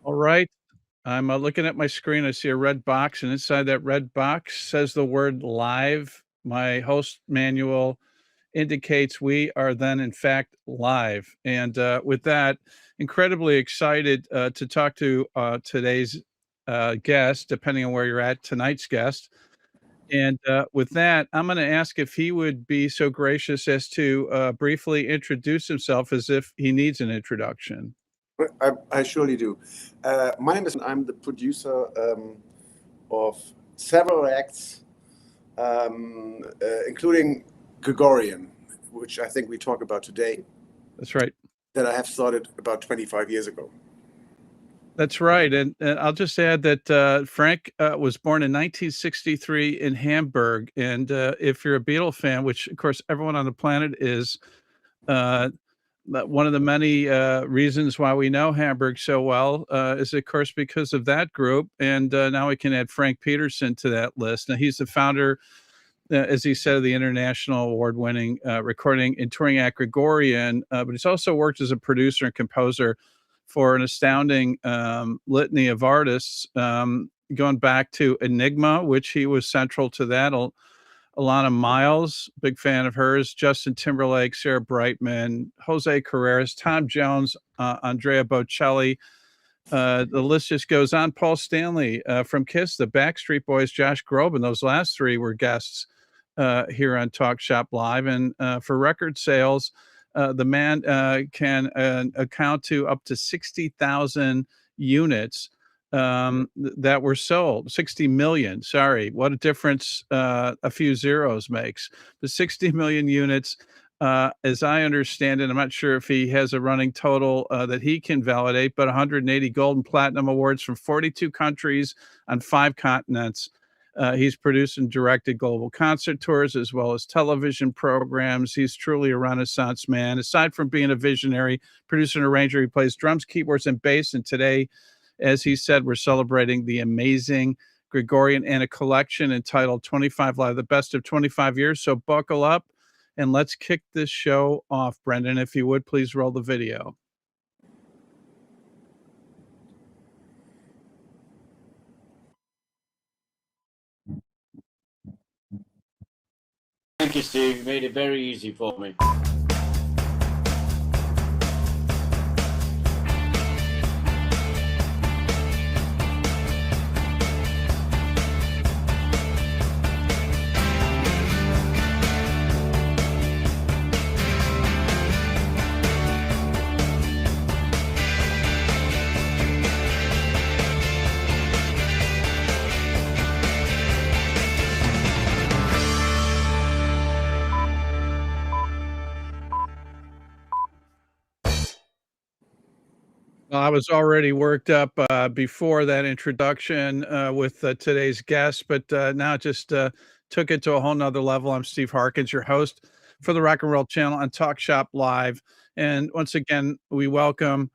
All right. I'm looking at my screen. I see a red box, and inside that red box says the word live. My host manual indicates we are then, in fact, live. And with that, incredibly excited to talk to today's guest, depending on where you're at, tonight's guest. And with that, I'm going to ask if he would be so gracious as to briefly introduce himself as if he needs an introduction. I surely do. My name is, I'm the producer of several acts, including Gregorian, which I think we talk about today. That's right. That I have started about 25 years ago. That's right. And I'll just add that Frank was born in 1963 in Hamburg. And if you're a Beatle fan, which of course everyone on the planet is, one of the many reasons why we know Hamburg so well is, of course, because of that group. And now we can add Frank Peterson to that list. Now, he's the founder, as he said, of the international award-winning recording and touring act Gregorian, but he's also worked as a producer and composer for an astounding litany of artists, going back to Enigma, which he was central to that. Alana Miles, big fan of hers, Justin Timberlake, Sarah Brightman, Jose Carreras, Tom Jones, Andrea Bocelli. The list just goes on. Paul Stanley from Kiss, the Backstreet Boys, Josh Groban. Those last three were guests here on Talk Shop Live. And for record sales, the man can account to up to 60,000 units that were sold. 60 million. Sorry, what a difference a few zeros makes. The 60 million units, as I understand it, I'm not sure if he has a running total that he can validate, but 180 gold and platinum awards from 42 countries on 5 continents. He's produced and directed global concert tours as well as television programs. He's truly a Renaissance man. Aside from being a visionary producer and arranger, he plays drums, keyboards, and bass. And today, as he said, we're celebrating the amazing Gregorian and a collection entitled 25 Live, the best of 25 years. So buckle up and let's kick this show off. Brendan, if you would, please roll the video. Thank you, Steve. You made it very easy for me. Well, I was already worked up before that introduction with today's guest, but now it just took it to a whole nother level. I'm Steve Harkins, your host for the Rock and Roll Channel on Talk Shop Live. And once again, we welcome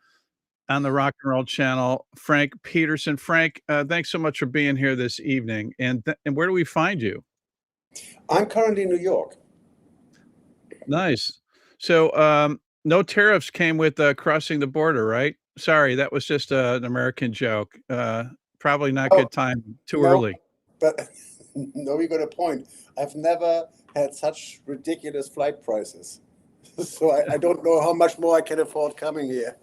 on the Rock and Roll Channel, Frank Peterson. Frank, thanks so much for being here this evening. And where do we find you? I'm currently in New York. Nice. So no tariffs came with crossing the border, right? Sorry, that was just an American joke. Probably not good time. Too early. But no, you got a point. I've never had such ridiculous flight prices. So I don't know how much more I can afford coming here.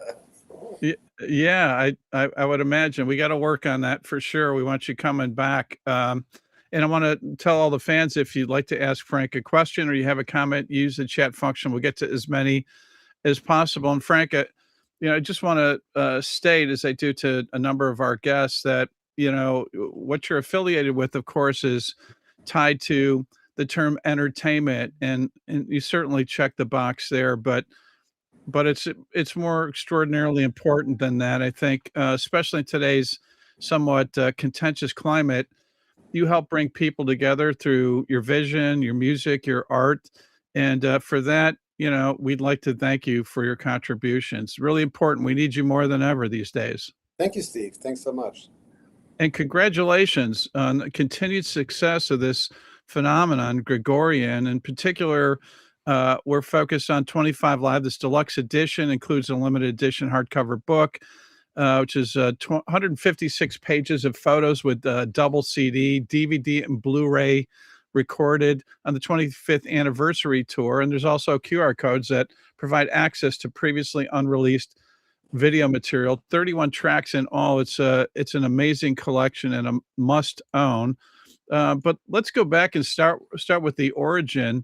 Yeah, I would imagine. We got to work on that for sure. We want you coming back. And I want to tell all the fans, if you'd like to ask Frank a question or you have a comment, use the chat function. We'll get to as many as possible. And Frank, I just want to state, as I do to a number of our guests, that, what you're affiliated with, of course, is tied to the term entertainment. And you certainly check the box there, but it's more extraordinarily important than that. I think, especially in today's somewhat contentious climate, you help bring people together through your vision, your music, your art. And for that, we'd like to thank you for your contributions. Really important. We need you more than ever these days. Thank you, Steve. Thanks so much. And congratulations on the continued success of this phenomenon, Gregorian. In particular, we're focused on 25 Live. This deluxe edition includes a limited edition hardcover book, which is 156 pages of photos with double CD, DVD, and Blu-ray recorded on the 25th anniversary tour. And there's also QR codes that provide access to previously unreleased video material. 31 tracks in all. It's an amazing collection and a must own. But let's go back and start with the origin.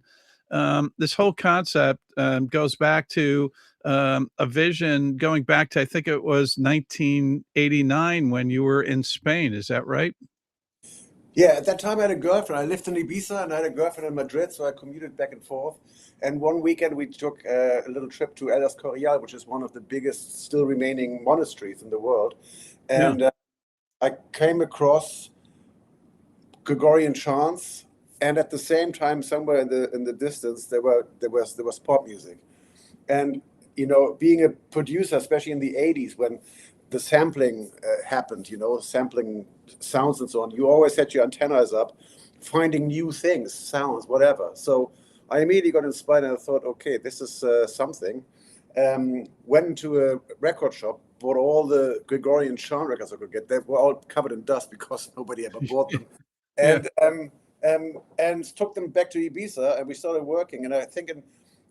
This whole concept goes back to a vision going back to, I think it was 1989 when you were in Spain. Is that right? Yeah, at that time I had a girlfriend. I lived in Ibiza and I had a girlfriend in Madrid, so I commuted back and forth. And one weekend we took a little trip to El Escorial, which is one of the biggest still remaining monasteries in the world. Yeah. And I came across Gregorian chants, and at the same time, somewhere in the distance, there was pop music. And being a producer, especially in the '80s, when the sampling happened, sampling sounds and so on, you always had your antennas up, finding new things, sounds, whatever. So I immediately got inspired and I thought, okay, this is something. Went into a record shop, bought all the Gregorian chant records I could get. They were all covered in dust because nobody ever bought them. Yeah. And took them back to Ibiza, and we started working. And I think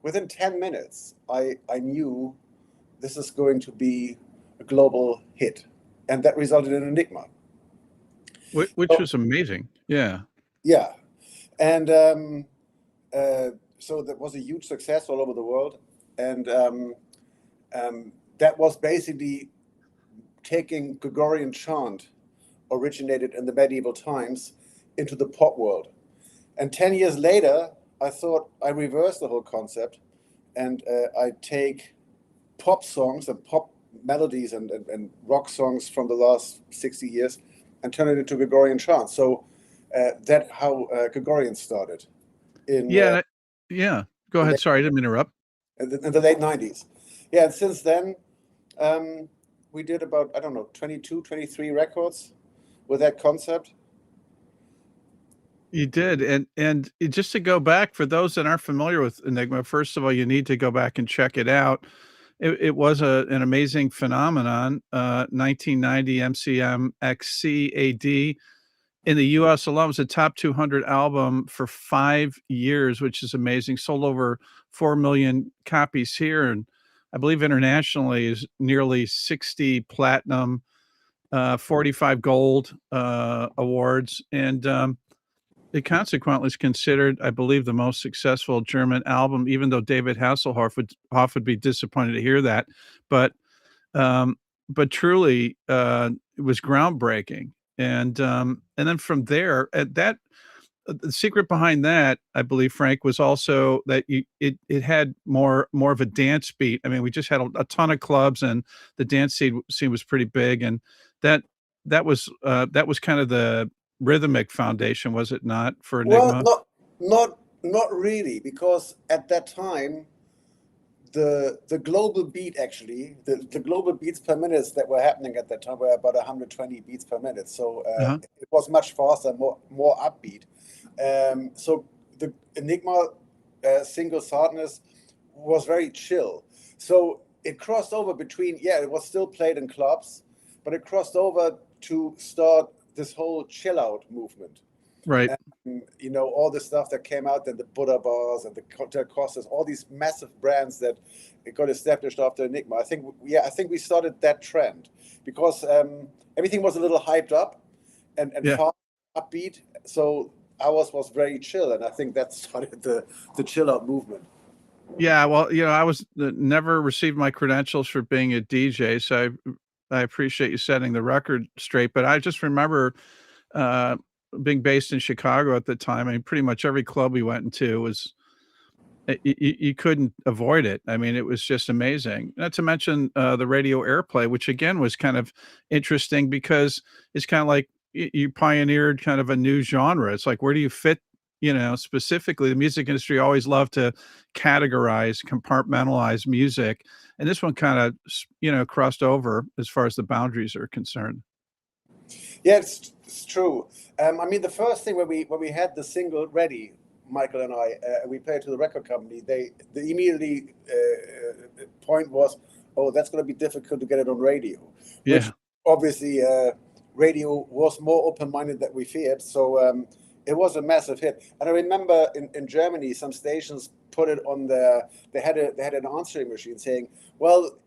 within 10 minutes, I knew this is going to be a global hit, and that resulted in Enigma. Which was amazing. Yeah. Yeah, and so that was a huge success all over the world, and that was basically taking Gregorian chant, originated in the medieval times, into the pop world. And 10 years later, I thought I reversed the whole concept, and I take pop songs and pop melodies and rock songs from the last 60 years and turn it into Gregorian chants. So that's how Gregorian started. Yeah. Yeah. Go ahead. Sorry, I didn't interrupt. In the late 90s. Yeah, and since then, we did about, 22, 23 records with that concept. You did, and just to go back, for those that aren't familiar with Enigma, first of all, you need to go back and check it out. It was an amazing phenomenon. 1990 MCM XCAD in the US alone was a top 200 album for 5 years, which is amazing. Sold over 4 million copies here, and I believe internationally is nearly 60 platinum, 45 gold awards, and it consequently is considered, I believe, the most successful German album, even though David Hasselhoff would be disappointed to hear that. But truly, it was groundbreaking. And then from there, the secret behind that, I believe, Frank, was also that it had more of a dance beat. I mean, we just had a ton of clubs, and the dance scene was pretty big, and that was kind of the rhythmic foundation, was it not, for Enigma? Well, not really, because at that time, the global beat, actually, the global beats per minute that were happening at that time were about 120 beats per minute. So it was much faster, more upbeat. So the Enigma single Sadness was very chill. So it crossed over between, it was still played in clubs, but it crossed over to start this whole chill out movement. Right. And, all the stuff that came out, then the Buddha bars and the Hotel Costas, all these massive brands that got established after Enigma. I think we started that trend because everything was a little hyped up and fast, upbeat. So ours was very chill, and I think that started the chill out movement. Yeah, well, I was never received my credentials for being a DJ, so I appreciate you setting the record straight. But I just remember being based in Chicago at the time. I mean, pretty much every club we went into was you couldn't avoid it. I mean, it was just amazing. Not to mention the radio airplay, which again was kind of interesting because it's kind of like you pioneered kind of a new genre. It's like, where do you fit? Specifically, the music industry always loved to categorize, compartmentalize music, and this one kind of, crossed over as far as the boundaries are concerned. Yeah, it's true. I mean, the first thing when we had the single ready, Michael and I, we played to the record company. The immediately point was, oh, that's going to be difficult to get it on radio. Which Yeah. obviously radio was more open-minded than we feared. So it was a massive hit. And I remember in Germany, some stations put it on they had an answering machine saying, well,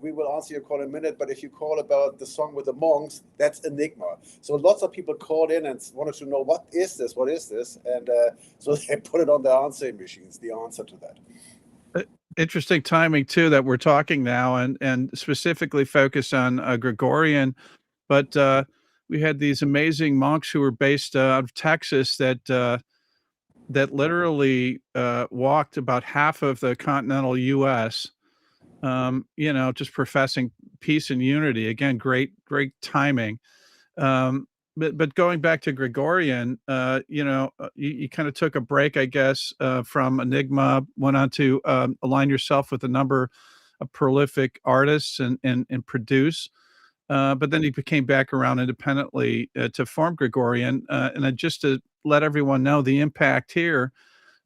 we will answer your call in a minute, but if you call about the song with the monks, that's Enigma. So lots of people called in and wanted to know, what is this? And so they put it on the answering machines, the answer to that. Interesting timing too that we're talking now and specifically focused on Gregorian, but we had these amazing monks who were based out of Texas that literally walked about half of the continental U.S. Just professing peace and unity. Again, great timing. But going back to Gregorian, you kind of took a break, I guess, from Enigma, went on to align yourself with a number of prolific artists and produce. But then you came back around independently to form Gregorian. And then just to let everyone know the impact here,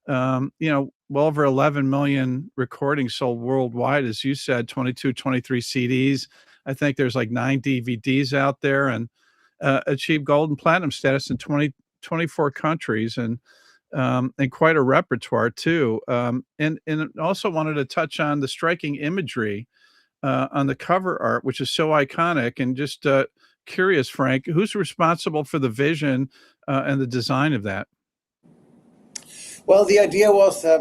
well over 11 million recordings sold worldwide, as you said, 22, 23 CDs. I think there's like 9 DVDs out there, and achieved gold and platinum status in 24 countries, and quite a repertoire too. And also wanted to touch on the striking imagery on the cover art, which is so iconic. And just curious, Frank, who's responsible for the vision and the design of that? Well, the idea was I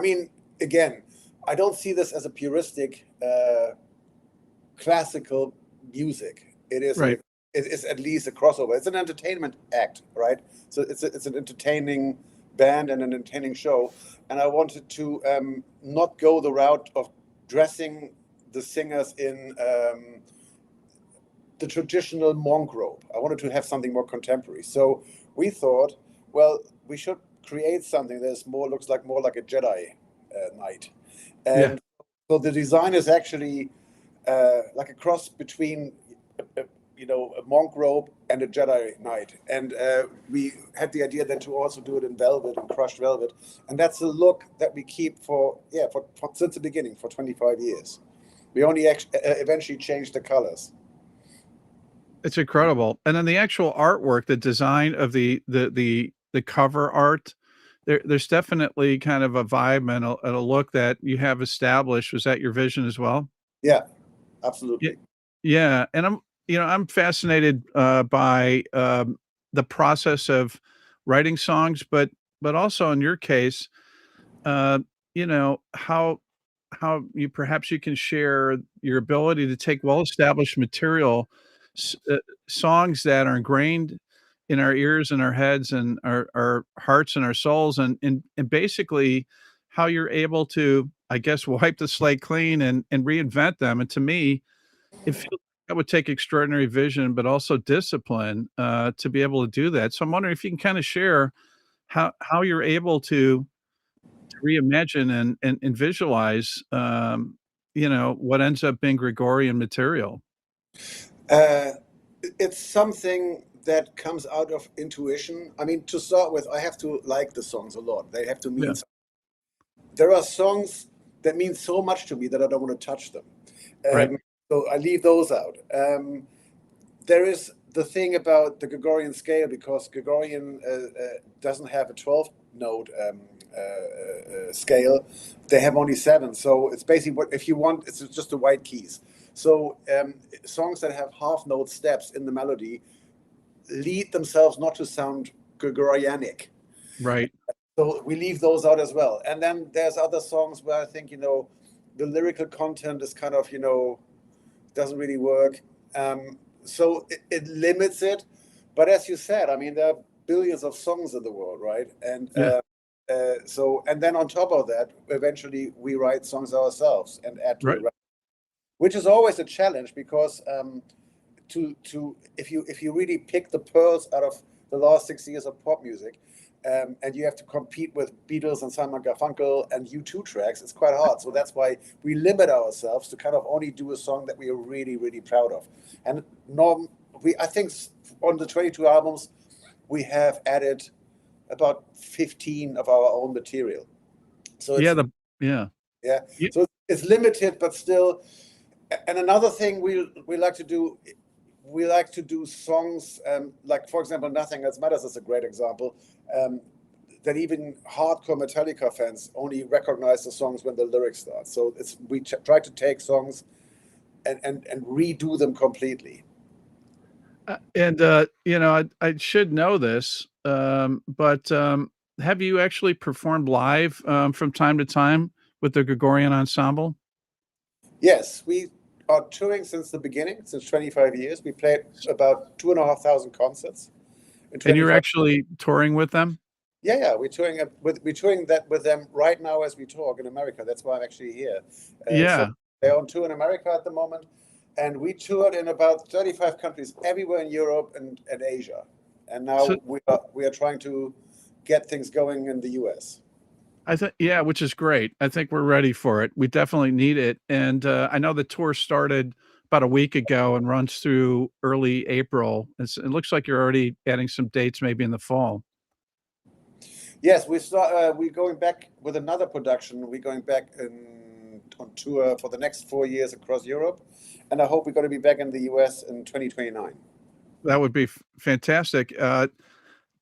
mean, again, I don't see this as a puristic classical music. It is Right. It is at least a crossover. It's an entertainment act, right? So it's an entertaining band and an entertaining show. And I wanted to not go the route of dressing the singers in the traditional monk robe. I wanted to have something more contemporary. So we thought, well, we should create something that looks more like a Jedi knight. Yeah. And so the design is actually like a cross between a monk robe and a Jedi knight. And we had the idea then to also do it in velvet and crushed velvet. And that's the look that we keep for since the beginning, for 25 years. We only eventually changed the colors. It's incredible. And then the actual artwork, the design of the cover art, there's definitely kind of a vibe and a look that you have established. Was that your vision as well? Yeah, absolutely. Yeah, and I'm fascinated by the process of writing songs, but also in your case, uh, how you can share your ability to take well-established material, songs that are ingrained in our ears and our heads and our hearts and our souls, and basically how you're able to, I guess, wipe the slate clean and reinvent them. And to me, it feels that would take extraordinary vision, but also discipline to be able to do that. So I'm wondering if you can kind of share how you're able to reimagine and visualize, what ends up being Gregorian material. Uh, it's something that comes out of intuition. I mean, to start with, I have to like the songs a lot. They have to mean Yeah. something. There are songs that mean so much to me that I don't want to touch them. Right. So I leave those out. There is the thing about the Gregorian scale, because Gregorian doesn't have a 12-note scale. They have only 7. So it's basically if you want, it's just the white keys. So songs that have half-note steps in the melody lead themselves not to sound Gregorianic. Right. So we leave those out as well. And then there's other songs where I think, the lyrical content is kind of, doesn't really work. So it limits it. But as you said, I mean, there are billions of songs in the world, right? And Yeah. and then on top of that, eventually we write songs ourselves and add to Right. it, which is always a challenge, because if you really pick the pearls out of the last 60 years of pop music, and you have to compete with Beatles and Simon Garfunkel and U2 tracks, it's quite hard. So that's why we limit ourselves to kind of only do a song that we are really, really proud of. And I think on the 22 albums, we have added about 15 of our own material. So it's, Yeah. yeah. You So it's limited, but still. And another thing we like to do, we like to do songs like, for example, Nothing Else Matters is a great example. That even hardcore Metallica fans only recognize the songs when the lyrics start. So we try to take songs and redo them completely. And I should know this, but have you actually performed live from time to time with the Gregorian ensemble? Yes, we are touring since the beginning, since 25 years. We played about 2,500 concerts. And you're actually touring with them? Yeah, we're touring that with them right now as we talk in America. That's why I'm actually here. Yeah. So they're on tour in America at the moment, and we toured in about 35 countries, everywhere in Europe and Asia. And now we are trying to get things going in the US. I think, yeah, which is great. I think we're ready for it. We definitely need it. And I know the tour started about a week ago and runs through early April. It looks like you're already adding some dates maybe in the fall. Yes, we're going back with another production. We're going back on tour for the next 4 years across Europe, and I hope we're going to be back in the US in 2029. That would be fantastic.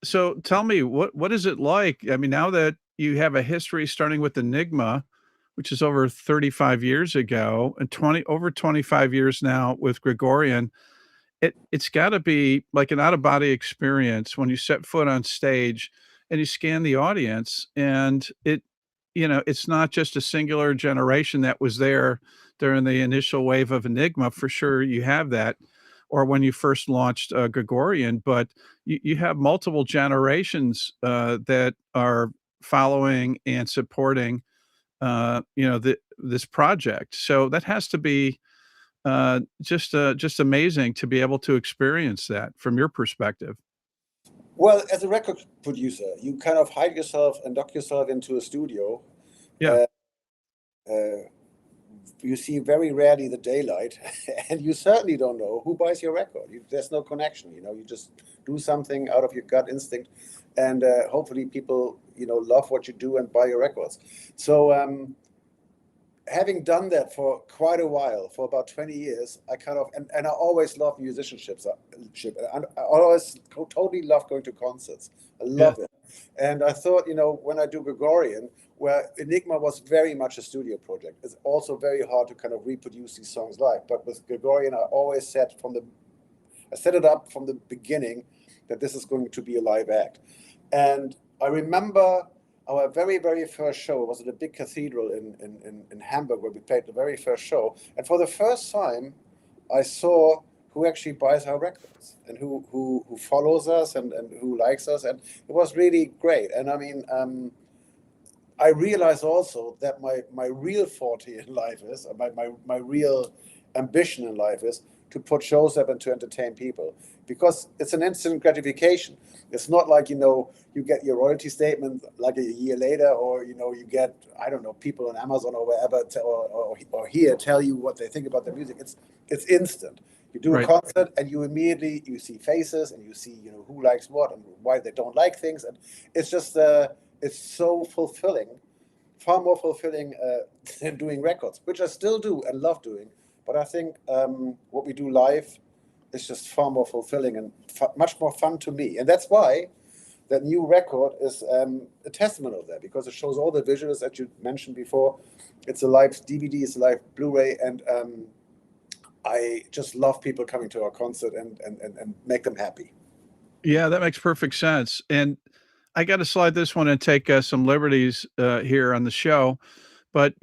So tell me, what is it like? I mean, now that you have a history starting with Enigma, which is over 35 years ago, and over 25 years now with Gregorian, it's got to be like an out of body experience when you set foot on stage and you scan the audience, and it's not just a singular generation that was there during the initial wave of Enigma. For sure, you have that, or when you first launched Gregorian, but you have multiple generations that are following and supporting this project. So that has to be just amazing to be able to experience that from your perspective. Well, as a record producer, you kind of hide yourself and lock yourself into a studio. Yeah. You see very rarely the daylight, and you certainly don't know who buys your record. There's no connection. You just do something out of your gut instinct, and hopefully people love what you do and buy your records. So having done that for quite a while, for about 20 years, I kind of and I always loved musicianship. I always totally love going to concerts. I love it. And I thought, when I do Gregorian, where Enigma was very much a studio project, it's also very hard to kind of reproduce these songs live. But with Gregorian, I always set it up from the beginning that this is going to be a live act. And I remember our very, very first show was at a big cathedral in Hamburg, where we played the very first show. And for the first time, I saw who actually buys our records and who follows us and who likes us. And it was really great. And I mean, I realized also that my real forte in life is, my real ambition in life is to put shows up and to entertain people, because it's an instant gratification. It's not like, you get your royalty statement like a year later, or, you get, I don't know, people on Amazon or wherever, or here tell you what they think about the music. It's instant. You do a concert and you immediately, you see faces and you see, who likes what and why they don't like things. And it's just, it's so fulfilling, far more fulfilling than doing records, which I still do and love doing. But I think what we do live is just far more fulfilling and much more fun to me. And that's why that new record is a testament of that, because it shows all the visuals that you mentioned before. It's a live DVD, it's a live Blu-ray, and I just love people coming to our concert and make them happy. Yeah, that makes perfect sense. And I got to slide this one and take some liberties here on the show, but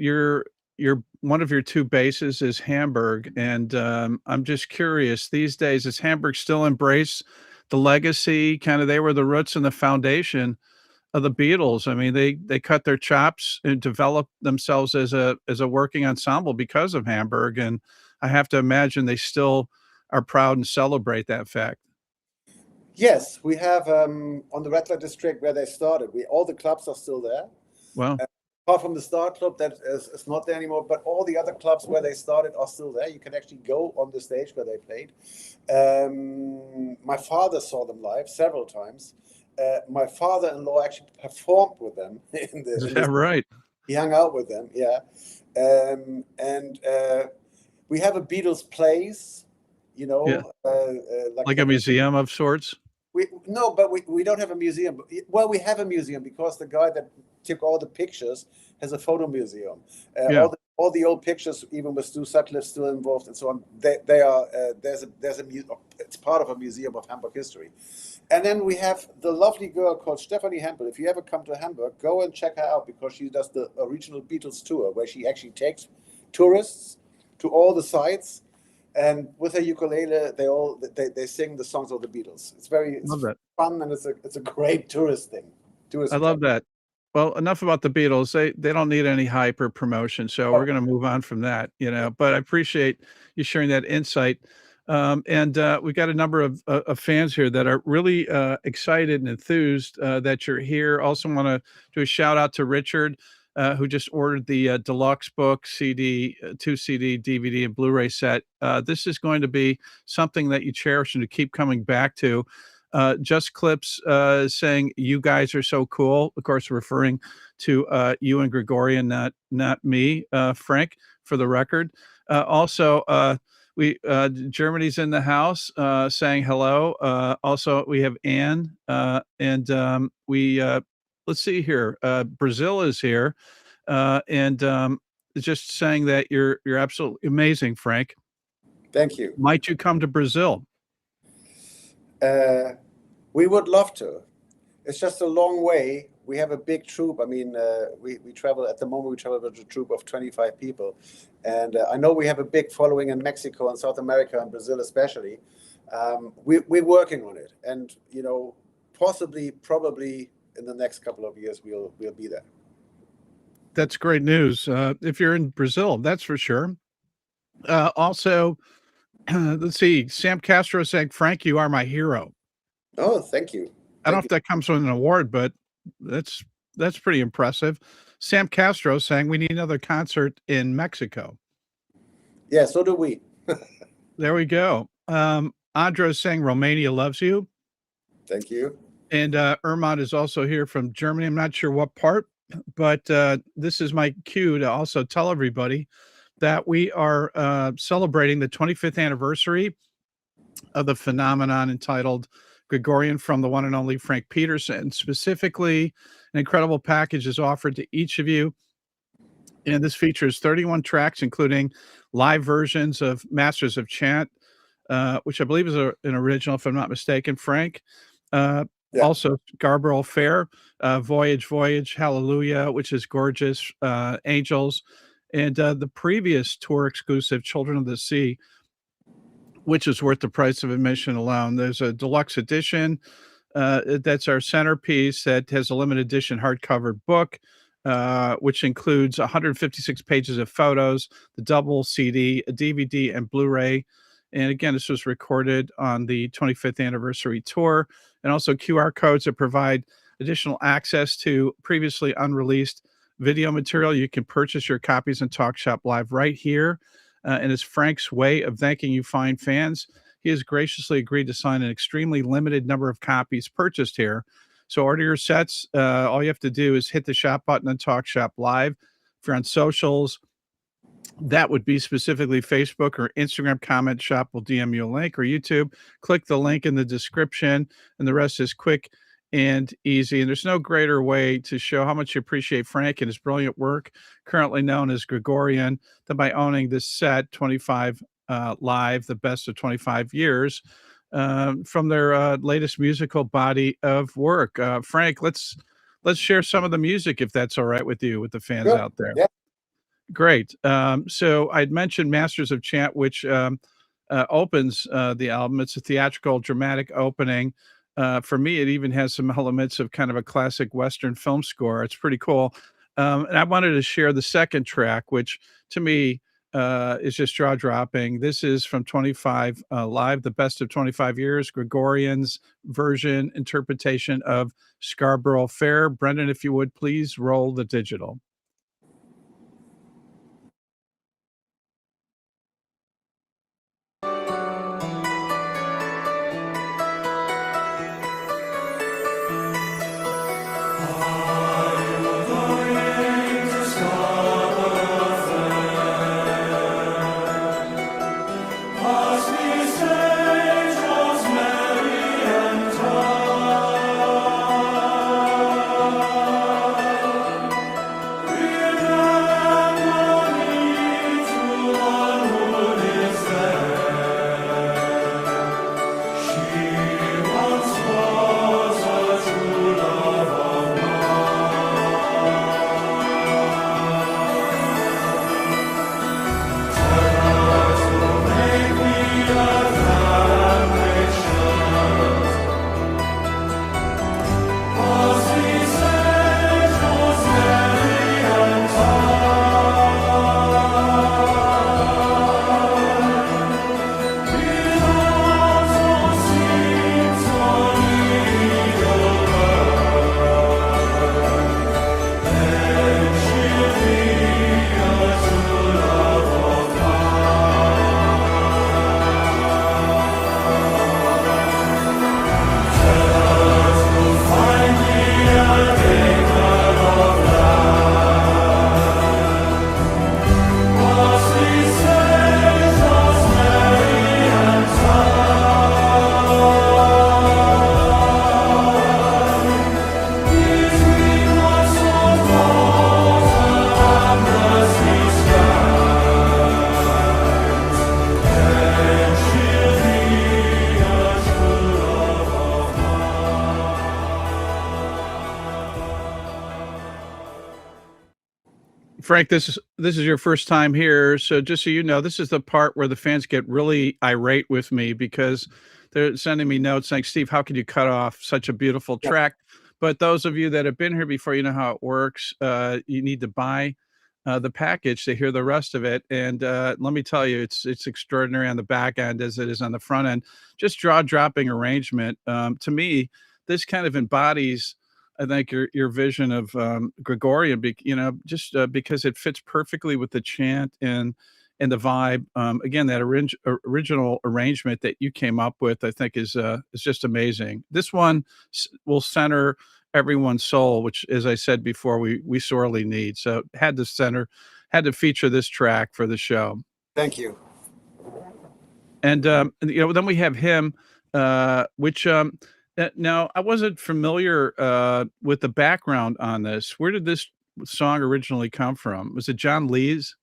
one of your two bases is Hamburg, and I'm just curious. These days, does Hamburg still embrace the legacy? Kind of, they were the roots and the foundation of the Beatles. I mean, they cut their chops and developed themselves as a working ensemble because of Hamburg, and I have to imagine they still are proud and celebrate that fact. Yes, we have on the Red Light District where they started. All the clubs are still there. Wow. Apart from the Star Club that is not there anymore, but all the other clubs where they started are still there. You can actually go on the stage where they played. My father saw them live several times. My father-in-law actually performed with them. Is that right? He hung out with them, yeah. And we have a Beatles place, you Yeah. know, Like a museum of sorts? but we don't have a museum. Well, we have a museum because the guy that took all the pictures has a photo museum. Yeah. All the old pictures, even with Stu Sutcliffe still involved and so on, they are there's a it's part of a museum of Hamburg history. And then we have the lovely girl called Stephanie Hempel. If you ever come to Hamburg, go and check her out because she does the original Beatles tour, where she actually takes tourists to all the sites, and with her ukulele, they sing the songs of the Beatles. It's Love that. fun, and it's a great tourist thing. I love that. Well, enough about the Beatles. They don't need any hype or promotion, so we're gonna move on from that, but I appreciate you sharing that insight. And we got a number of fans here that are really excited and enthused that you're here. Also wanna do a shout out to Richard, who just ordered the deluxe book, CD, 2 CD, DVD, and Blu-ray set. This is going to be something that you cherish and to keep coming back to. Just Clips saying, "You guys are so cool." Of course, referring to you and Gregorian, not me, Frank, for the record. Also, we Germany's in the house saying hello. Also, we have Anne, and we let's see here. Brazil is here, and just saying that you're absolutely amazing, Frank. Thank you. Might you come to Brazil? We would love to. It's just a long way. We have a big troop. I mean, we travel at the moment. We travel with a troop of 25 people, and I know we have a big following in Mexico and South America and Brazil, especially. We're working on it, and probably in the next couple of years, we'll be there. That's great news. If you're in Brazil, that's for sure. Also, let's see. Sam Castro saying, "Frank, you are my hero." Oh, thank you. I don't know if that comes with an award, but that's pretty impressive. Sam Castro saying, "We need another concert in Mexico." Yeah, so do we. There we go. Andros saying, "Romania loves you." Thank you. And Ermont is also here from Germany. I'm not sure what part, but this is my cue to also tell everybody that we are celebrating the 25th anniversary of the phenomenon entitled Gregorian from the one and only Frank Peterson. Specifically, an incredible package is offered to each of you. And this features 31 tracks, including live versions of Masters of Chant, which I believe is an original, if I'm not mistaken, Frank. Yeah. Also, Scarborough Fair, Voyage, Hallelujah, which is gorgeous, Angels, and the previous tour exclusive, Children of the Sea, which is worth the price of admission alone. There's a deluxe edition that's our centerpiece that has a limited edition hardcover book, which includes 156 pages of photos, the double CD, a DVD, and Blu-ray. And again, this was recorded on the 25th anniversary tour, and also QR codes that provide additional access to previously unreleased video material. You can purchase your copies on TalkShopLive right here. And it's Frank's way of thanking you fine fans. He has graciously agreed to sign an extremely limited number of copies purchased here. So order your sets. All you have to do is hit the shop button on TalkShopLive. If you're on socials, that would be specifically Facebook or Instagram. Comment shop will DM you a link, or YouTube. Click the link in the description, and the rest is quick and easy. And there's no greater way to show how much you appreciate Frank and his brilliant work, currently known as Gregorian, than by owning this set, 25 Live, the best of 25 years, from their latest musical body of work. Frank, let's share some of the music, if that's all right with you, with the fans out there. Yeah. Great. So I'd mentioned Masters of Chant, which opens the album. It's a theatrical, dramatic opening. For me, it even has some elements of kind of a classic Western film score. It's pretty cool. And I wanted to share the second track, which to me is just jaw-dropping. This is from 25 Live, the best of 25 years, Gregorian's version, interpretation of Scarborough Fair. Brendan, if you would, please roll the digital. Frank, this is your first time here, so just so you know, this is the part where the fans get really irate with me because they're sending me notes saying, "Steve, how could you cut off such a beautiful Yeah. track?" But those of you that have been here before, you know how it works. You need to buy the package to hear the rest of it, and let me tell you, it's extraordinary on the back end as it is on the front end. Just jaw-dropping arrangement. To me, this kind of embodies I think your vision of Gregorian, just because it fits perfectly with the chant and the vibe. Again, that original arrangement that you came up with, I think, is just amazing. This one will center everyone's soul, which, as I said before, we sorely need. So had to feature this track for the show. Thank you. And then we have him, which now I wasn't familiar with the background on this. Where did this song originally come from? Was it John Lee's?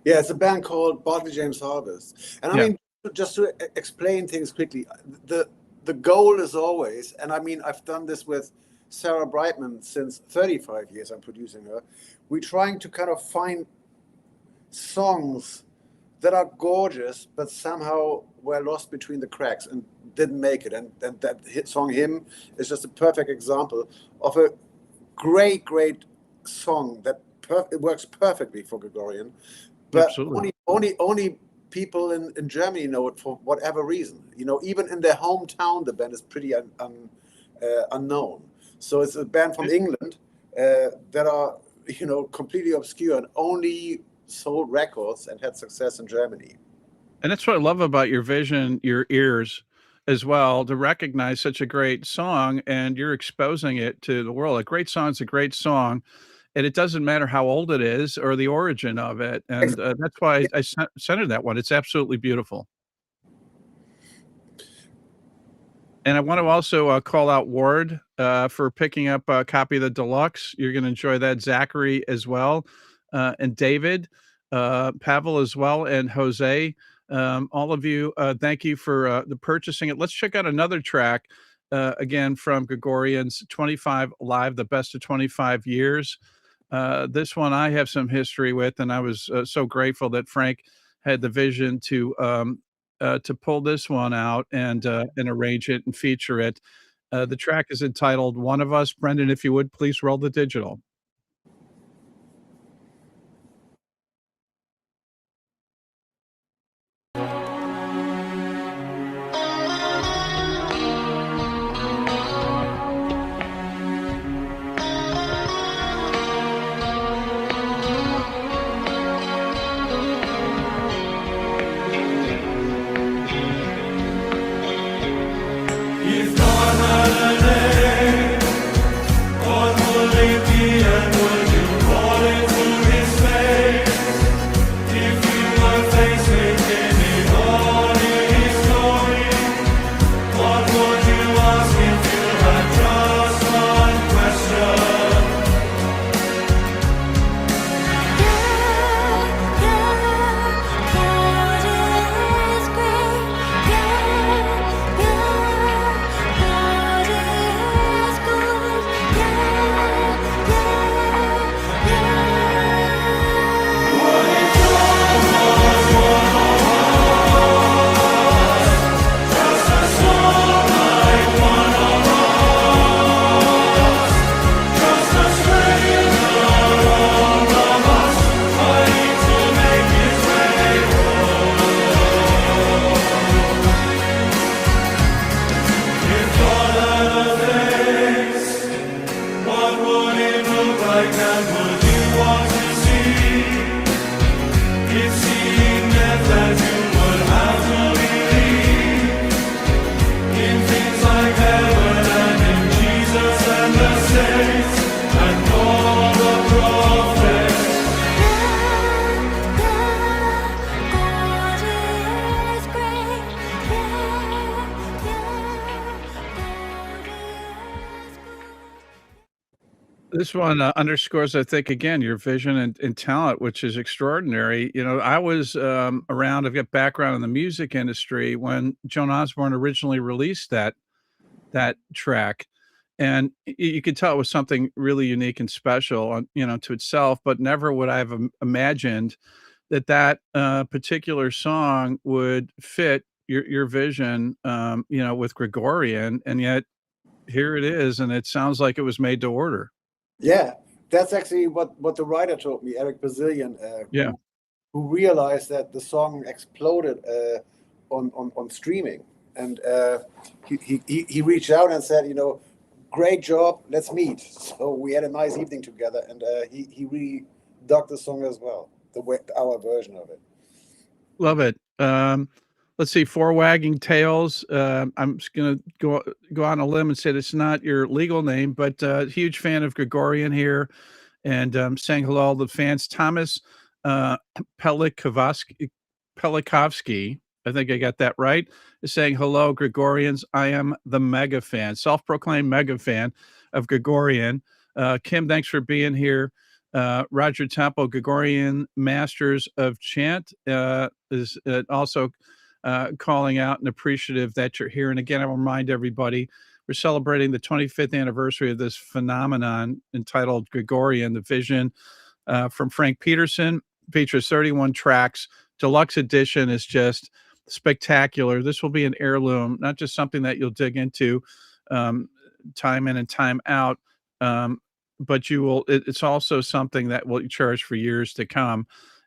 Yeah, it's a band called Bartley James Harvest. And I Yeah. mean, just to explain things quickly, the goal is always, and I mean, I've done this with Sarah Brightman since 35 years. I'm producing her. We're trying to kind of find songs that are gorgeous, but somehow were lost between the cracks and didn't make it. And that hit song "Him" is just a perfect example of a great song that it works perfectly for Gregorian, but Absolutely. only people in Germany know it for whatever reason. Even in their hometown, the band is pretty unknown. So it's a band from England that are completely obscure and only sold records and had success in Germany. And that's what I love about your vision, your ears as well, to recognize such a great song and you're exposing it to the world. A great song is a great song, and it doesn't matter how old it is or the origin of it. And that's why I centered that one. It's absolutely beautiful. And I want to also call out Ward for picking up a copy of the deluxe. You're going to enjoy that. Zachary as well, and David, Pavel as well, and Jose. All of you, thank you for the purchasing it. Let's check out another track again from Gregorian's 25 Live, the best of 25 years. This one I have some history with, and I was so grateful that Frank had the vision to pull this one out and arrange it and feature it. The track is entitled "One of Us." Brendan, if you would please roll the digital. If God had a name, what would it be, and would you call it to his face? If you were faced with him in all his glory, what would you ask if you had just one question? What would it look like, and would you want to see? It's seeing death that you would have to believe in things like heaven and in Jesus and the saints and all the prophets. This one underscores, I think, again, your vision and talent, which is extraordinary. I was around. I've got background in the music industry when Joan Osborne originally released that track, and you could tell it was something really unique and special, to itself. But never would I have imagined that particular song would fit your vision, with Gregorian, and yet here it is, and it sounds like it was made to order. Yeah, that's actually what the writer told me, Eric Bazillion, Yeah. who realized that the song exploded on streaming, and he reached out and said, great job, let's meet. So we had a nice evening together, and he really dug the song as well, our version of it. Love it. Let's see, Four Wagging Tails. I'm just gonna go on a limb and say it's not your legal name, but huge fan of Gregorian here, and saying hello to the fans. Thomas uh, Pelikovsky, I think I got that right, is saying hello, Gregorians. I am the mega fan, self-proclaimed mega fan of Gregorian. Kim, thanks for being here. Roger Temple, Gregorian Masters of Chant, is also calling out and appreciative that you're here. And again, I will remind everybody, we're celebrating the 25th anniversary of this phenomenon entitled Gregorian, the vision from Frank Peterson. Features 31 tracks. Deluxe edition is just spectacular. This will be an heirloom, not just something that you'll dig into time in and time out, but it's also something that will cherish for years to come.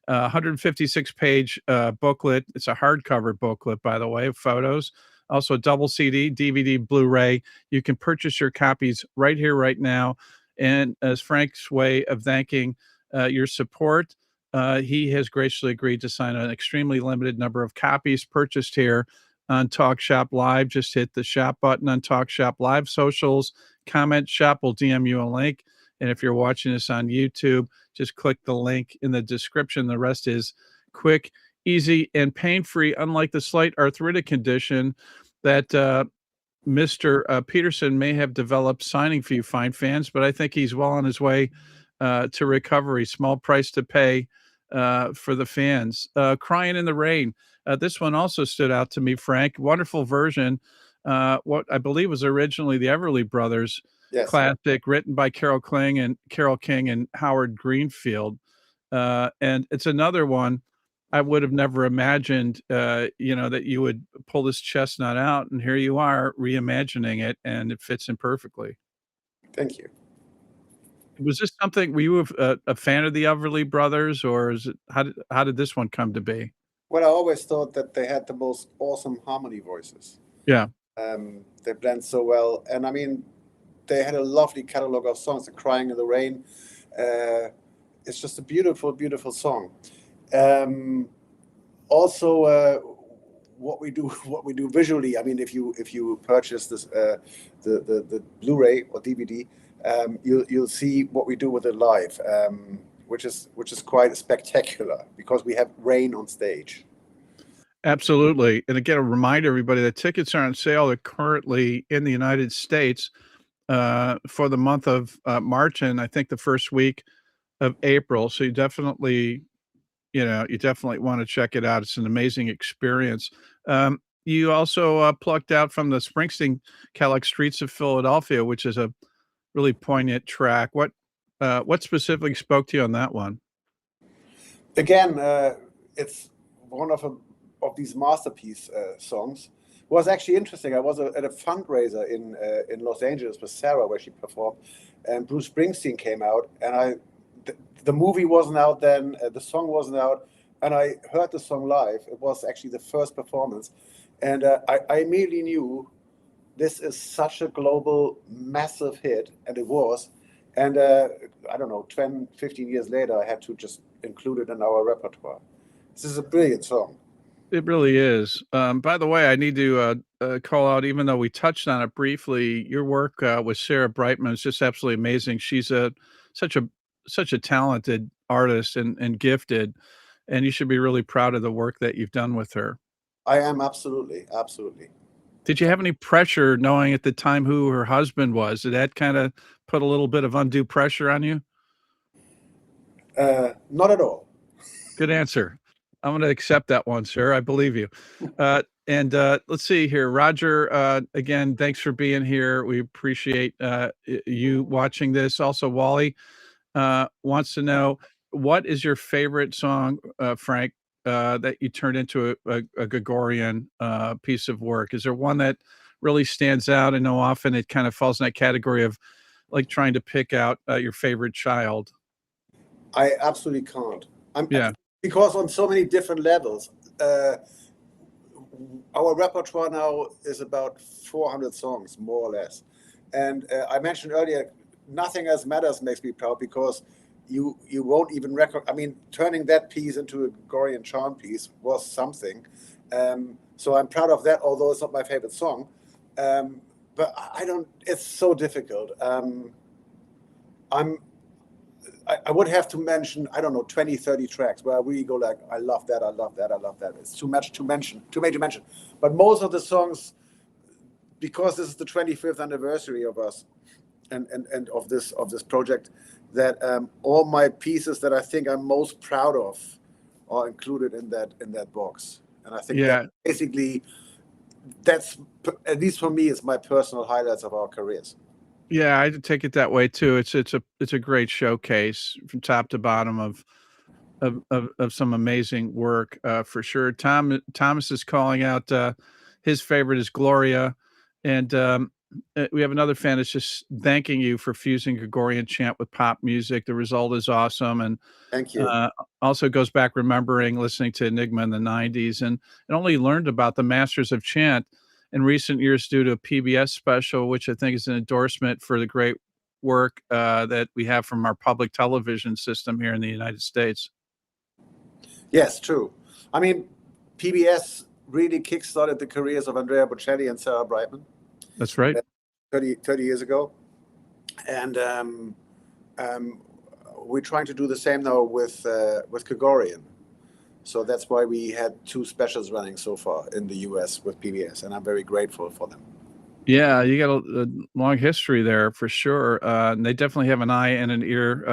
156-page booklet. It's a hardcover booklet, by the way, of photos. Also a double CD, DVD, Blu-ray. You can purchase your copies right here, right now. And as Frank's way of thanking your support, he has graciously agreed to sign an extremely limited number of copies purchased here on TalkShopLive. Just hit the shop button on TalkShopLive socials, comment, shop will DM you a link. And if you're watching this on YouTube, just click the link in the description. The rest is quick, easy, and pain-free, unlike the slight arthritic condition that Mr. Peterson may have developed signing for you fine fans, but I think he's well on his way to recovery. Small price to pay for the fans. Crying in the Rain. This one also stood out to me, Frank. Wonderful version. What I believe was originally the Everly Brothers classic, written by Carole King and Howard Greenfield. And it's another one I would have never imagined, that you would pull this chestnut out, and here you are reimagining it, and it fits in perfectly. Thank you. Was this something, were you a fan of the Everly Brothers, or how did this one come to be? Well, I always thought that they had the most awesome harmony voices. Yeah. They blend so well. And I mean, they had a lovely catalog of songs, The Crying in the Rain. It's just a beautiful, beautiful song. Also, what we do visually. I mean, if you purchase this the Blu-ray or DVD, you'll see what we do with it live, which is quite spectacular because we have rain on stage. Absolutely. And again, a reminder everybody that tickets are on sale. They're currently in the United States for the month of March, and I think the first week of April. So you definitely want to check it out. It's an amazing experience. You also plucked out from the Springsteen Cadillac Streets of Philadelphia, which is a really poignant track. What specifically spoke to you on that one? Again, it's one of these masterpiece songs. It was actually interesting. I was at a fundraiser in Los Angeles with Sarah, where she performed, and Bruce Springsteen came out, and the movie wasn't out then, the song wasn't out, and I heard the song live. It was actually the first performance, and I immediately knew this is such a global, massive hit, and it was. And I don't know, 10, 15 years later, I had to just include it in our repertoire. This is a brilliant song. It really is. By the way, I need to call out, even though we touched on it briefly, your work with Sarah Brightman is just absolutely amazing. She's such a talented artist and gifted, and you should be really proud of the work that you've done with her. I am, absolutely. Did you have any pressure knowing at the time who her husband was? Did that kind of put a little bit of undue pressure on you? Not at all. Good answer. I'm going to accept that one, sir. I believe you. And let's see here, Roger. Again, thanks for being here. We appreciate you watching this. Also, Wally wants to know, what is your favorite song, Frank, that you turned into a Gregorian piece of work? Is there one that really stands out? I know often it kind of falls in that category of like trying to pick out your favorite child. I absolutely can't. Yeah. Because on so many different levels. Our repertoire now is about 400 songs, more or less. And I mentioned earlier, Nothing Else Matters makes me proud, because you won't even record. I mean, turning that piece into a Gregorian chant piece was something. So I'm proud of that, although it's not my favorite song. But I don't. It's so difficult. I would have to mention, I don't know, 20, 30 tracks where I really go like, I love that, I love that, I love that. It's too much to mention, too many to mention. But most of the songs, because this is the 25th anniversary of us and of this project, that all my pieces that I think I'm most proud of are included in that box. And I think that basically, that's, at least for me, is my personal highlights of our careers. Yeah, I take it that way too. It's a great showcase from top to bottom of some amazing work, for sure. Thomas is calling out his favorite is Gloria, and we have another fan that's just thanking you for fusing Gregorian chant with pop music. The result is awesome, and thank you. Also goes back remembering listening to Enigma in the '90s, and only learned about the Masters of Chant in recent years due to a PBS special, which I think is an endorsement for the great work that we have from our public television system here in the United States. Yes, true. I mean, PBS really kickstarted the careers of Andrea Bocelli and Sarah Brightman. That's right. 30 years ago. And we're trying to do the same now with Gregorian. So that's why we had 2 specials running so far in the US with PBS, and I'm very grateful for them. Yeah, you got a long history there for sure. And they definitely have an eye and an ear.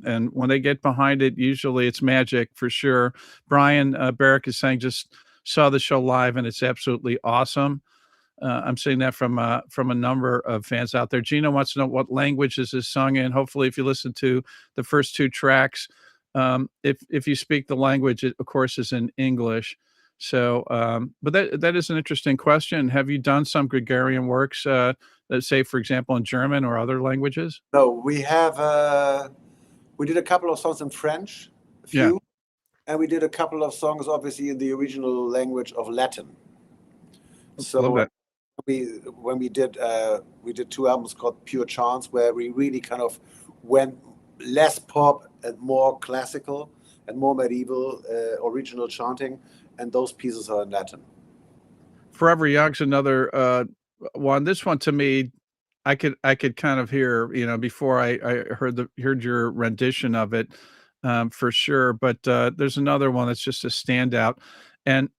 And when they get behind it, usually it's magic for sure. Brian Barrick is saying, just saw the show live and it's absolutely awesome. I'm seeing that from a number of fans out there. Gina wants to know what language is this sung in. Hopefully, if you listen to the first 2 tracks, if you speak the language, it of course is in English. So, but that is an interesting question. Have you done some Gregorian works, that say, for example, in German or other languages? No, we have. We did a couple of songs in French, a few, and we did a couple of songs, obviously, in the original language of Latin. So when we did 2 albums called Pure Chants, where we really kind of went less pop and more classical and more medieval original chanting, and those pieces are in Latin. Forever Young's another one. This one, to me, I could kind of hear, before I heard your rendition of it, for sure. But there's another one that's just a standout, and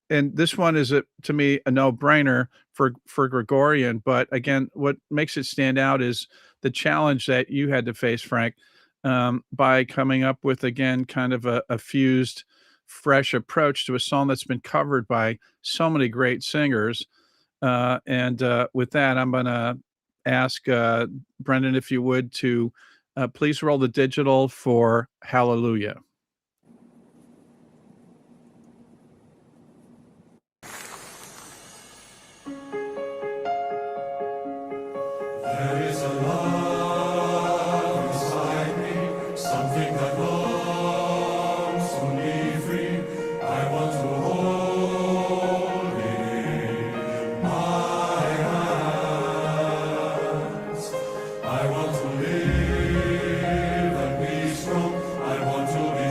this one is to me a no-brainer for Gregorian. But again, what makes it stand out is the challenge that you had to face, Frank, by coming up with, again, kind of a fused, fresh approach to a song that's been covered by so many great singers. And with that, I'm going to ask Brendan, if you would, to please roll the digital for Hallelujah. There is a love inside me, something that longs to be free. I want to hold it in my hands. I want to live and be strong. I want to be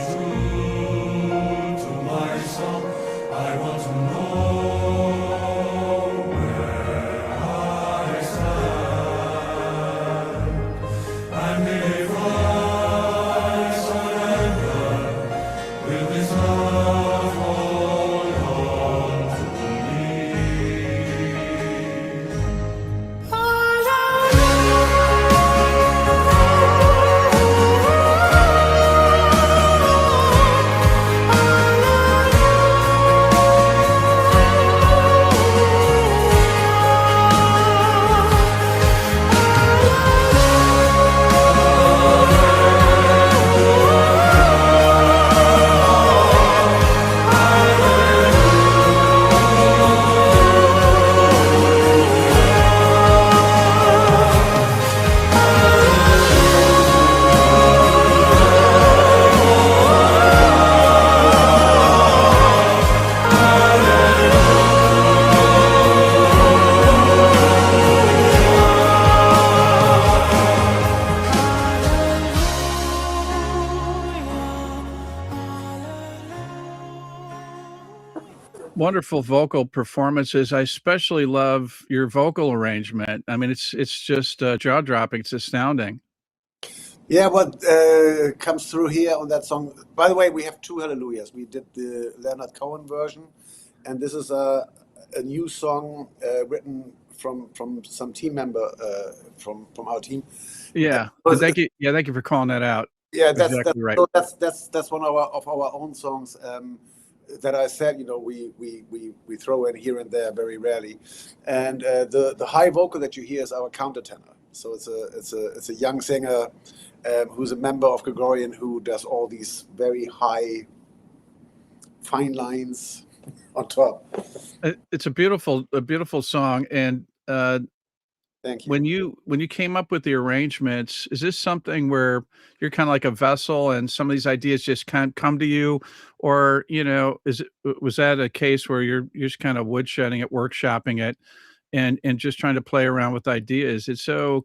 Wonderful vocal performances. I especially love your vocal arrangement. I mean, it's just, jaw-dropping, it's astounding. Yeah, what comes through here on that song. By the way, we have two hallelujahs. We did the Leonard Cohen version, and this is a new song written from some team member from our team. Yeah, and thank you for calling that out. Yeah, Exactly right. so that's one of our own songs that I said, you know, we throw in here and there very rarely, and the high vocal that you hear is our countertenor. So it's a young singer who's a member of Gregorian who does all these very high fine lines on top. It's a beautiful song, and, Thank you. when you came up with the arrangements, is this something where you're kinda like a vessel and some of these ideas just can't come to you? Or, was that a case where you're just kind of woodshedding it, workshopping it, and just trying to play around with ideas? It's so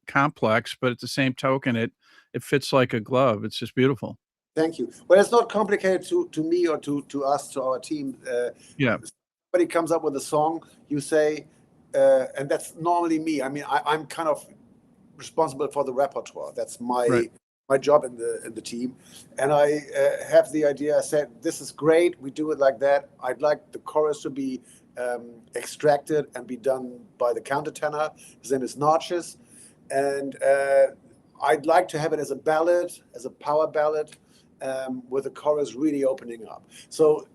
complex, but at the same token, it fits like a glove. It's just beautiful. Thank you. Well, it's not complicated to me or to us, to our team. Yeah, Somebody comes up with a song, you say, and that's normally me. I mean, I'm kind of responsible for the repertoire. That's right. my job in the team. And I have the idea. I said, this is great. We do it like that. I'd like the chorus to be extracted and be done by the countertenor. His name is Notches. And I'd like to have it as a ballad, as a power ballad, with the chorus really opening up. So,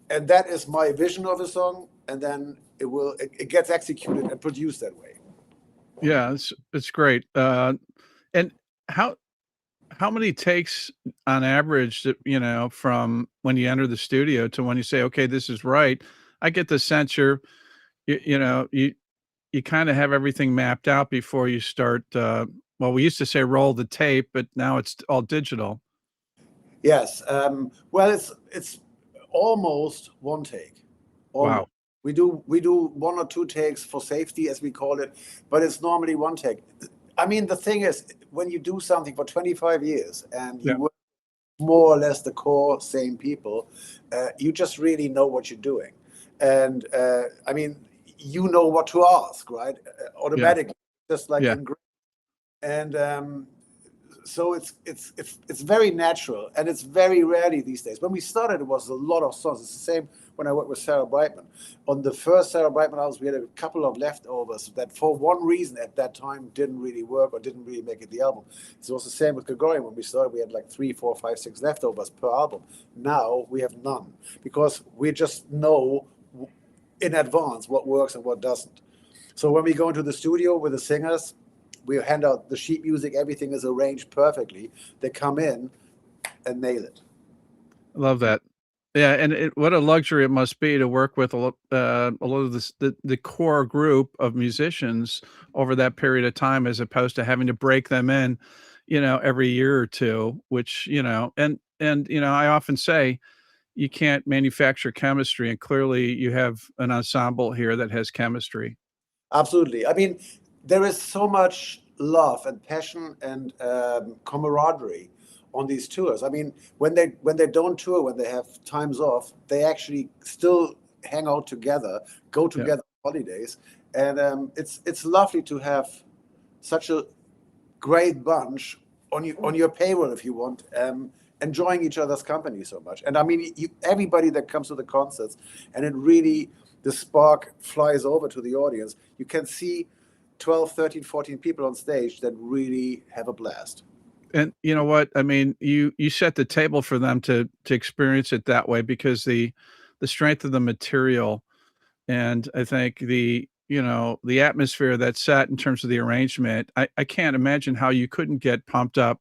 and that is my vision of the song. And then it gets executed and produced that way. Yeah, it's great. And how many takes on average that, from when you enter the studio to when you say, "Okay, this is right." I get the sense you kinda have everything mapped out before you start, well, we used to say roll the tape, but now it's all digital. Yes. Well, it's almost one take. Almost. Wow. We do one or two takes for safety, as we call it, but it's normally one take. I mean, the thing is, when you do something for 25 years and Yeah, you work more or less the core same people, you just really know what you're doing. And I mean, you know what to ask, right? yeah, Automatically, just like yeah. in. And so it's very natural, and it's very rarely these days. When we started, it was a lot of songs. It's the same when I worked with Sarah Brightman. On the first Sarah Brightman album, we had a couple of leftovers that, for one reason at that time, didn't really work or didn't really make it the album. It was the same with Gregorian. When we started, we had like 3, 4, 5, 6 leftovers per album. Now we have none, because we just know in advance what works and what doesn't. So when we go into the studio with the singers, we hand out the sheet music, everything is arranged perfectly. They come in and nail it. Love that. Yeah, and what a luxury it must be to work with a lot of the core group of musicians over that period of time, as opposed to having to break them in, every year or two, which, I often say you can't manufacture chemistry, and clearly you have an ensemble here that has chemistry. Absolutely. I mean, there is so much love and passion and camaraderie on these tours. I mean, when they don't tour, when they have times off, they actually still hang out together, go Yeah, together on holidays, and it's lovely to have such a great bunch on your payroll, if you want, enjoying each other's company so much. And I mean, everybody that comes to the concerts, and it really, the spark flies over to the audience. You can see 12, 13, 14 people on stage that really have a blast. and you know what? I mean, you set the table for them to experience it that way, because the strength of the material, and I think the atmosphere that's set in terms of the arrangement, I can't imagine how you couldn't get pumped up,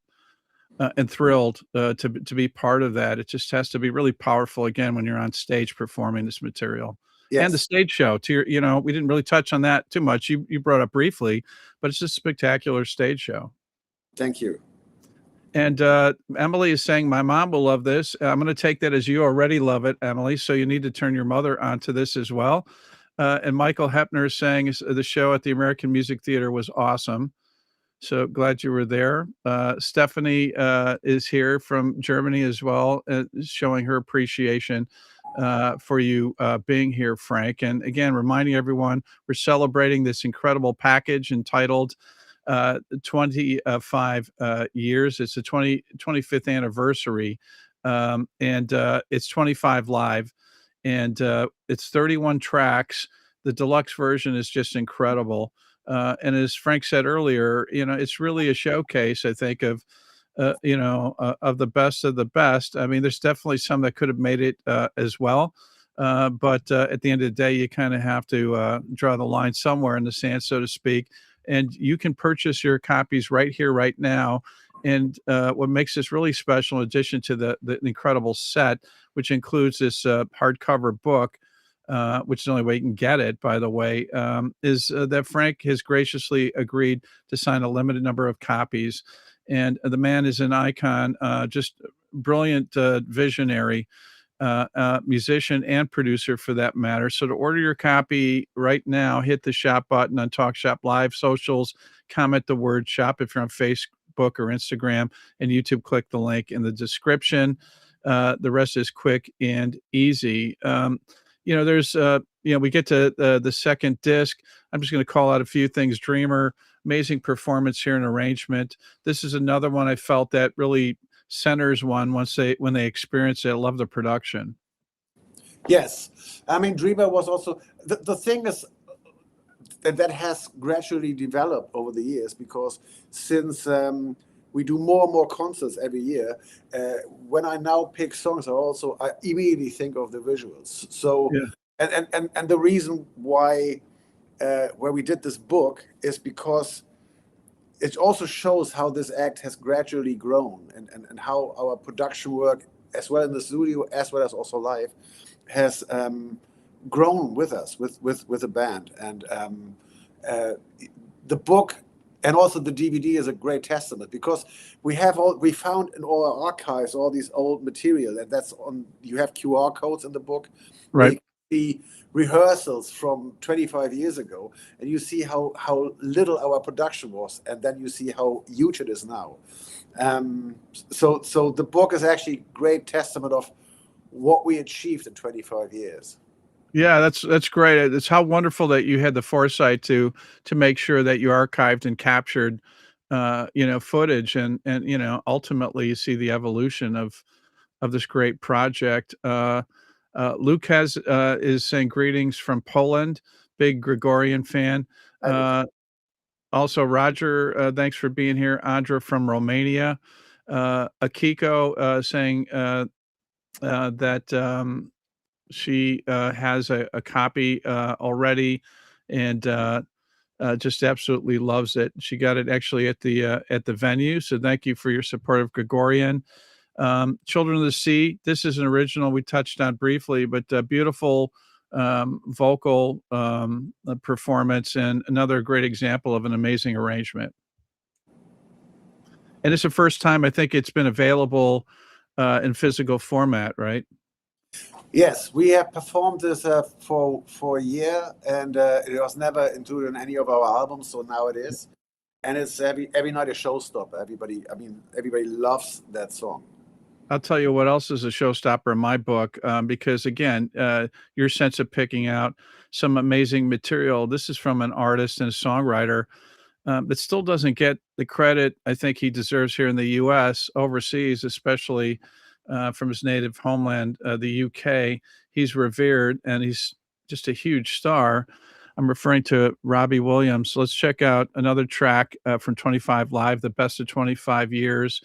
and thrilled, to be part of that. It just has to be really powerful, again, when you're on stage performing this material. And the Yes, stage show, we didn't really touch on that too much. You brought up briefly, but it's just a spectacular stage show. thank you. And, Emily is saying, "My mom will love this." I'm gonna take that as you already love it, Emily, so you need to turn your mother onto this as well. And Michael Hepner is saying, "The show at the American Music Theater was awesome." So glad you were there. Stephanie, is here from Germany as well, showing her appreciation. for you being here, Frank. And again, reminding everyone we're celebrating this incredible package entitled 25 years. It's the 25th anniversary, and it's 25 live, and it's 31 tracks. The deluxe version is just incredible. And as Frank said earlier, it's really a showcase, I think, of the best of the best. I mean, there's definitely some that could have made it as well. But at the end of the day, you kind of have to draw the line somewhere in the sand, so to speak. And you can purchase your copies right here, right now. And what makes this really special, in addition to the incredible set, which includes this hardcover book, which is the only way you can get it, by the way, is that Frank has graciously agreed to sign a limited number of copies. And the man is an icon, just brilliant visionary, musician and producer for that matter. So to order your copy right now, hit the shop button on TalkShopLive socials, comment the word shop if you're on Facebook or Instagram, and YouTube, click the link in the description. The rest is quick and easy. There's, we get to the second disc. I'm just going to call out a few things. Dreamer, amazing performance here and arrangement. This is another one I felt that really centers one when they experience it. I love the production. Yes, I mean, Dreamer was also the thing is that has gradually developed over the years, because since we do more and more concerts every year, when I now pick songs, I immediately think of the visuals. So, yeah. and the reason why we did this book is because it also shows how this act has gradually grown, and how our production work, as well in the studio as well as also live, has grown with us, with the band. And the book and also the DVD is a great testament, because we found in all our archives all these old material, and you have QR codes in the book, right? The rehearsals from 25 years ago, and you see how little our production was, and then you see how huge it is now. So the book is actually great testament of what we achieved in 25 years. Yeah, that's great. It's how wonderful that you had the foresight to make sure that you archived and captured footage, and ultimately you see the evolution of this great project. Luke is saying greetings from Poland, big Gregorian fan. Also Roger, thanks for being here. Andra from Romania. Akiko saying that she has a copy already, and just absolutely loves it. She got it actually at the venue. So thank you for your support of Gregorian. Children of the Sea. This is an original we touched on briefly, but beautiful vocal performance, and another great example of an amazing arrangement. And it's the first time I think it's been available in physical format, right? Yes, we have performed this for a year, and it was never included in any of our albums, so now it is. And it's every night a showstopper. Everybody loves that song. I'll tell you what else is a showstopper in my book, because again, your sense of picking out some amazing material. This is from an artist and a songwriter that still doesn't get the credit I think he deserves here in the U.S. Overseas, especially from his native homeland, the U.K. He's revered, and he's just a huge star. I'm referring to Robbie Williams. So let's check out another track from 25 Live, the best of 25 years.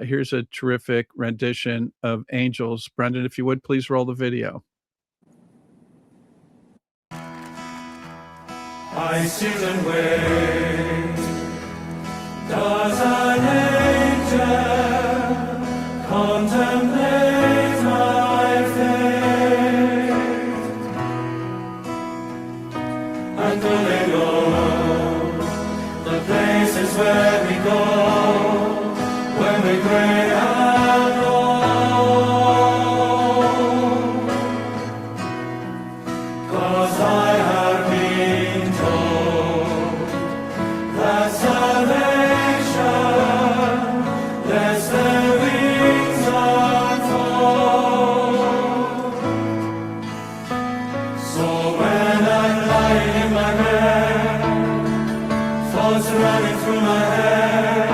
Here's a terrific rendition of Angels. Brendan, if you would, please roll the video. I sit and wait. Does an angel contemplate my fate? And do they know the places where we go when we pray and roam? 'Cause I have been told that salvation lets their wings unfold. thoughts running through my head,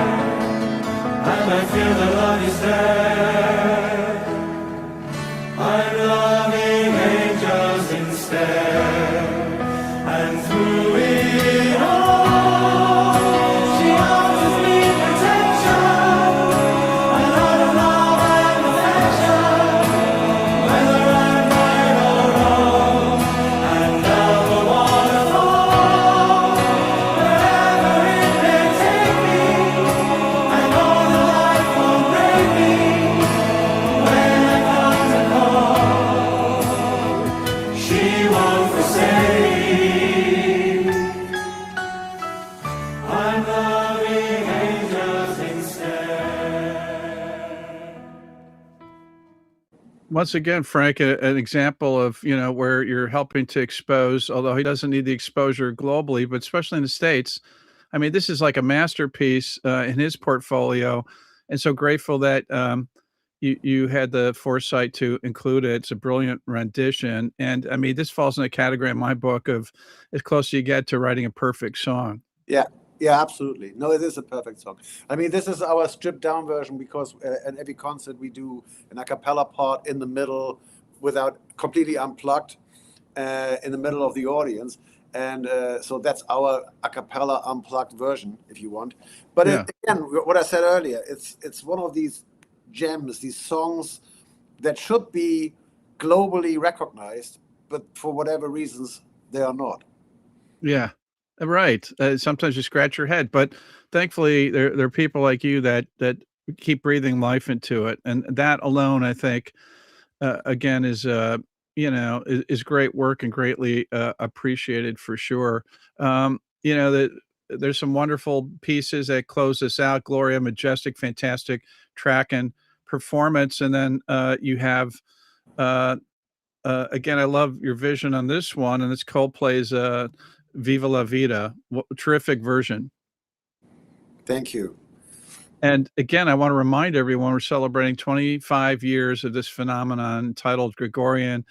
and I feel the love is there. I'm loving angels instead, and through it all, she offers me protection, a lot of love and affection, whether I'm right or wrong, and love will waterfall, wherever it may take me. I know that life won't break me when I come to call. She won't forsake. I'm loving angels instead. Once again, Frank, an example of, where you're helping to expose, although he doesn't need the exposure globally, but especially in the States. I mean, this is like a masterpiece in his portfolio. And so grateful that you had the foresight to include it. It's a brilliant rendition. And I mean, this falls in the category in my book of as close as you get to writing a perfect song. Yeah, yeah, absolutely. No, it is a perfect song. I mean, this is our stripped down version because at every concert we do an a cappella part in the middle without completely unplugged in the middle of the audience. And so that's our a cappella unplugged version, if you want. But Yeah. again, what I said earlier, it's one of these gems, these songs that should be globally recognized, but for whatever reasons, they are not. Yeah, right. Sometimes you scratch your head, but thankfully there are people like you that keep breathing life into it, and that alone, I think, again, is great work and greatly appreciated for sure. That there's some wonderful pieces that close this out. Gloria, majestic, fantastic track and performance, and then you have. Again, I love your vision on this one, and it's Coldplay's "Viva La Vida." Terrific version. Thank you. And again, I want to remind everyone we're celebrating 25 years of this phenomenon entitled Gregorian,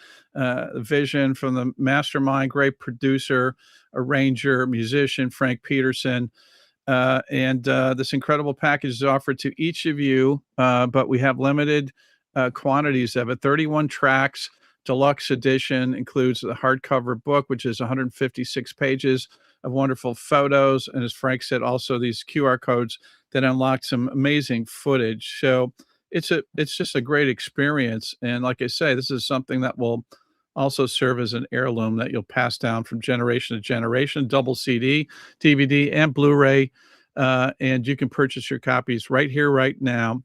vision from the mastermind, great producer, arranger, musician, Frank Peterson. And this incredible package is offered to each of you, but we have limited quantities of it. 31 tracks, deluxe edition, includes the hardcover book, which is 156 pages of wonderful photos. And as Frank said, also these QR codes that unlock some amazing footage. So it's just a great experience. And like I say, this is something that will also serve as an heirloom that you'll pass down from generation to generation, double CD, DVD, and Blu-ray. And you can purchase your copies right here, right now.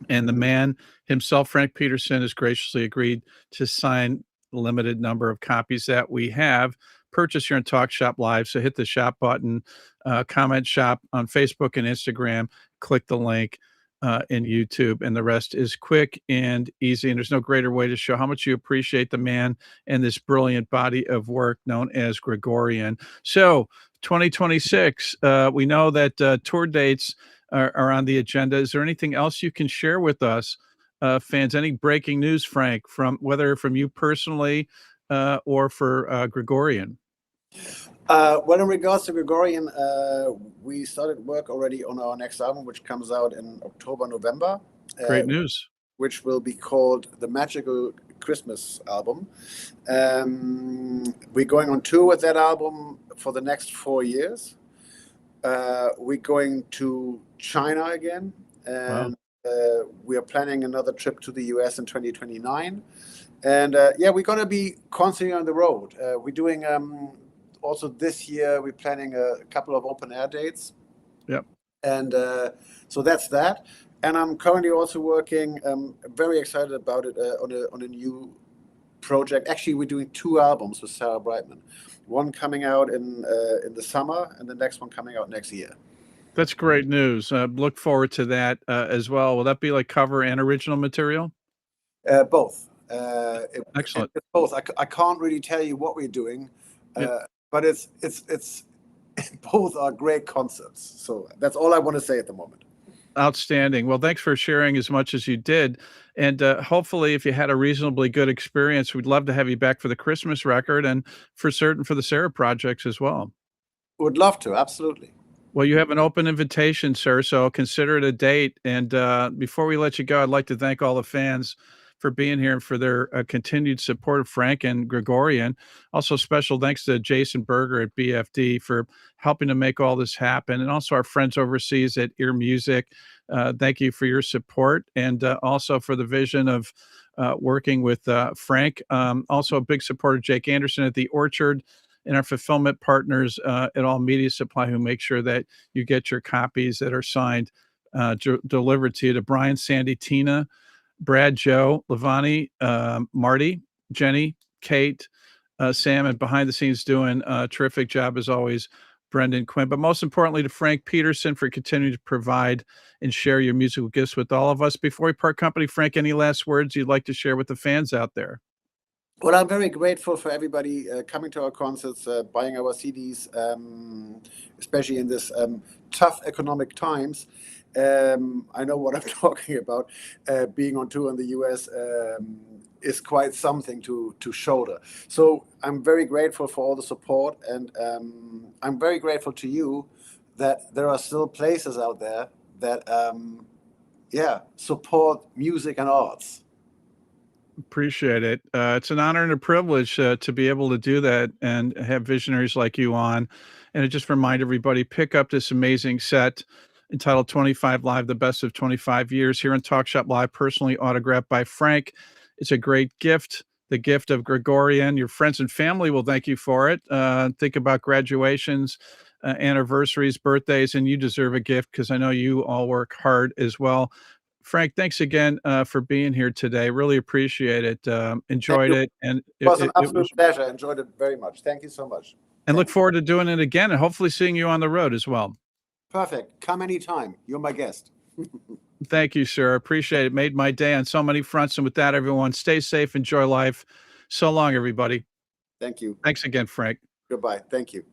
And the man himself, Frank Peterson, has graciously agreed to sign the limited number of copies that we have. Purchase here on TalkShopLive. So hit the shop button, comment shop on Facebook and Instagram, click the link in YouTube, and the rest is quick and easy. And there's no greater way to show how much you appreciate the man and this brilliant body of work known as Gregorian. So 2026, we know that tour dates are on the agenda. Is there anything else you can share with us, fans? Any breaking news, Frank, whether from you personally or for Gregorian? Well, in regards to Gregorian, we started work already on our next album, which comes out in October, November. Great news. Which will be called the Magical Christmas Album. We're going on tour with that album for the next 4 years. We're going to China again, and we are planning another trip to the US in 2029. And we're going to be constantly on the road. We're doing also this year, we're planning a couple of open air dates. Yep. And so that's that. And I'm currently also working, very excited about it, on a new project. Actually, we're doing 2 albums with Sarah Brightman. One coming out in the summer, and the next one coming out next year. That's great news. Look forward to that as well. Will that be like cover and original material? Both. Excellent. It's both. I can't really tell you what we're doing, but it's both are great concepts. So that's all I want to say at the moment. Outstanding. Well, thanks for sharing as much as you did. And hopefully, if you had a reasonably good experience, we'd love to have you back for the Christmas record and for certain for the Sarah projects as well. Would love to. Absolutely. Well, you have an open invitation, sir, so consider it a date. And before we let you go, I'd like to thank all the fans for being here and for their continued support of Frank and Gregorian. Also, special thanks to Jason Berger at BFD for helping to make all this happen, and also our friends overseas at Ear Music. Thank you for your support, and also for the vision of working with Frank. Also, a big supporter, Jake Anderson at the Orchard, and our fulfillment partners at All Media Supply, who make sure that you get your copies that are signed delivered to you, to Brian, Sandy, Tina, Brad, Joe, Lavani, Marty, Jenny, Kate, Sam, and behind the scenes doing a terrific job as always, Brendan Quinn. But most importantly, to Frank Peterson for continuing to provide and share your musical gifts with all of us. Before we part company, Frank, any last words you'd like to share with the fans out there? Well, I'm very grateful for everybody coming to our concerts, buying our CDs, especially in this tough economic times. I know what I'm talking about. Being on tour in the US is quite something to shoulder. So I'm very grateful for all the support, and I'm very grateful to you that there are still places out there that, support music and arts. Appreciate it. It's an honor and a privilege to be able to do that and have visionaries like you on. And I just remind everybody, pick up this amazing set entitled 25 Live, the best of 25 years here on Talk Shop Live, personally autographed by Frank. It's a great gift, the gift of Gregorian. Your friends and family will thank you for it. Think about graduations, anniversaries, birthdays, and you deserve a gift because I know you all work hard as well. Frank, thanks again for being here today. Really appreciate it. Enjoyed it. And It was an absolute pleasure. Enjoyed it very much. Thank you so much. And look forward to doing it again and hopefully seeing you on the road as well. Perfect. Come anytime. You're my guest. Thank you, sir. Appreciate it. Made my day on so many fronts. And with that, everyone, stay safe, enjoy life. So long, everybody. Thank you. Thanks again, Frank. Goodbye. Thank you.